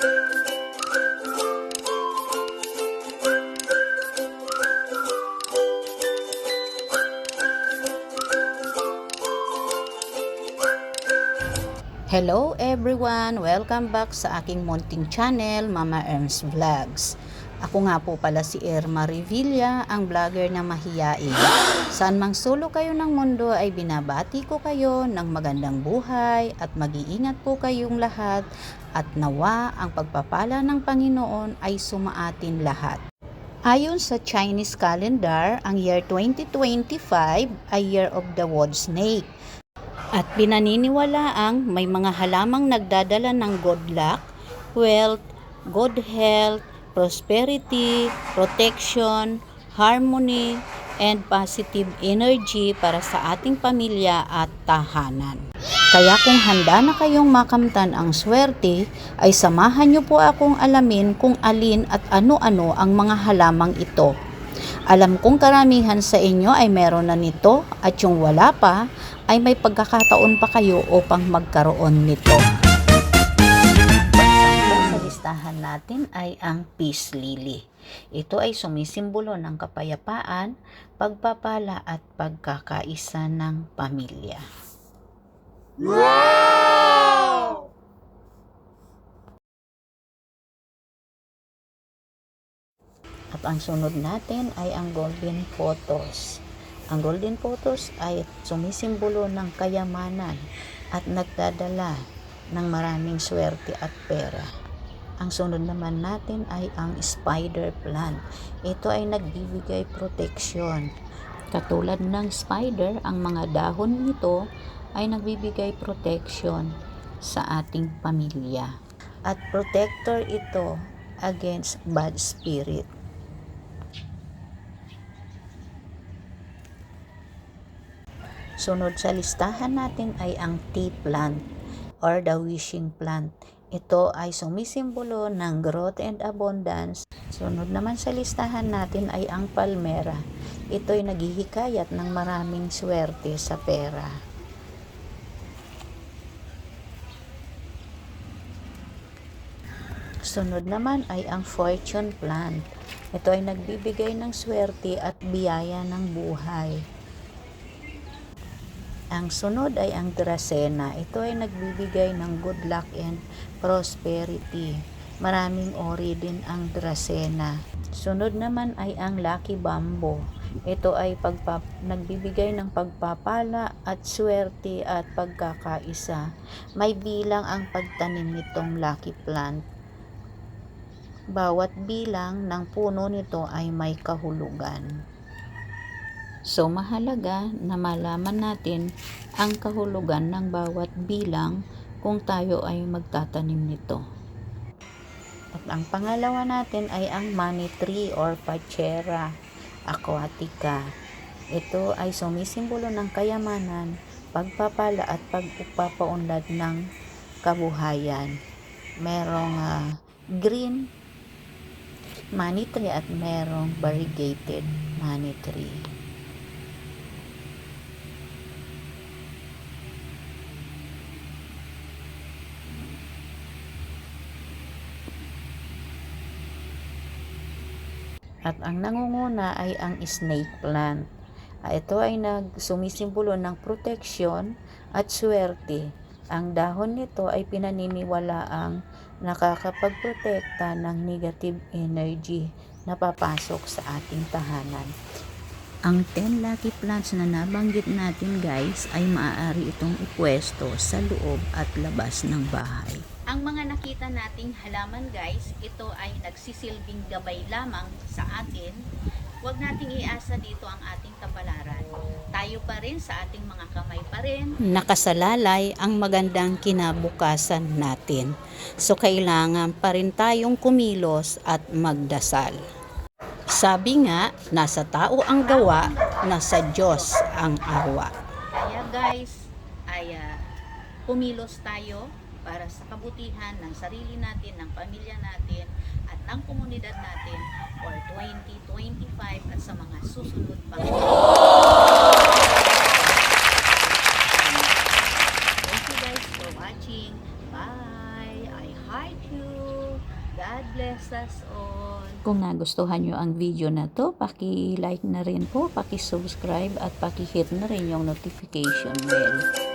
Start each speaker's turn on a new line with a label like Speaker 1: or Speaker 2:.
Speaker 1: Hello everyone! Welcome back sa aking munting channel, Mama Erms Vlogs. Ako nga po pala si Irma Revilla, ang vlogger na mahiyain. Saan mang sulok kayo ng mundo ay binabati ko kayo ng magandang buhay at mag-iingat po kayong lahat at nawa ang pagpapala ng Panginoon ay sumaatin lahat. Ayon sa Chinese calendar, ang year 2025 ay Year of the Wood Snake. At pinaniniwalaang may mga halamang nagdadala ng good luck, wealth, good health, prosperity, protection, harmony, and positive energy para sa ating pamilya at tahanan. Kaya kung handa na kayong makamtan ang swerte, ay samahan niyo po akong alamin kung alin at ano-ano ang mga halamang ito. Alam kong karamihan sa inyo ay meron na nito at yung wala pa ay may pagkakataon pa kayo upang magkaroon nito. Pagsample sa listahan natin ay ang peace lily. Ito ay sumisimbolo ng kapayapaan, pagpapala at pagkakaisa ng pamilya. Wow! At ang sunod natin ay ang golden photos. Ang golden photos ay sumisimbolo ng kayamanan at nagdadala ng maraming swerte at pera. Ang sunod naman natin ay ang spider plant. Ito ay nagbibigay proteksyon. Katulad ng spider, ang mga dahon nito ay nagbibigay proteksyon sa ating pamilya. At protector ito against bad spirit. Sunod sa listahan natin ay ang tea plant or the wishing plant. Ito ay sumisimbolo ng growth and abundance. Sunod naman sa listahan natin ay ang palmera. Ito ay naghihikayat ng maraming swerte sa pera. Sunod naman ay ang fortune plant. Ito ay nagbibigay ng swerte at biyaya ng buhay. Ang sunod ay ang dracena. Ito ay nagbibigay ng good luck and prosperity. Maraming ori din ang dracena. Sunod naman ay ang lucky bamboo. Ito ay nagbibigay ng pagpapala at swerte at pagkakaisa. May bilang ang pagtanim nitong lucky plant. Bawat bilang ng puno nito ay may kahulugan. So, mahalaga na malaman natin ang kahulugan ng bawat bilang kung tayo ay magtatanim nito. At ang pangalawa natin ay ang money tree or Pachera aquatica. Ito ay sumisimbolo ng kayamanan, pagpapala at pagpapaunlad ng kabuhayan. Merong green money tree at merong variegated money tree. At ang nangunguna ay ang snake plant. Ito ay sumisimbolo ng proteksyon at swerte. Ang dahon nito ay pinaniniwalaang nakakapagprotekta ng negative energy na papasok sa ating tahanan. Ang 10 lucky plants na nabanggit natin guys ay maaari itong ipwesto sa loob at labas ng bahay. Ang mga nakita nating halaman guys, ito ay nagsisilbing gabay lamang sa atin. Huwag nating iasa dito ang ating kapalaran. Tayo pa rin sa ating mga kamay pa rin. Nakasalalay ang magandang kinabukasan natin. So kailangan pa rin tayong kumilos at magdasal. Sabi nga, nasa tao ang gawa, nasa Diyos ang awa. Kaya guys, ay kumilos tayo para sa kabutihan ng sarili natin, ng pamilya natin, at ng komunidad natin for 2025 at sa mga susunod pang. Thank you guys for watching. Bye! I heart you!
Speaker 2: God bless us all.
Speaker 1: Kung nagustuhan nyo ang video na to, paki-like na rin po, paki-subscribe at paki-hit na rin yung notification bell.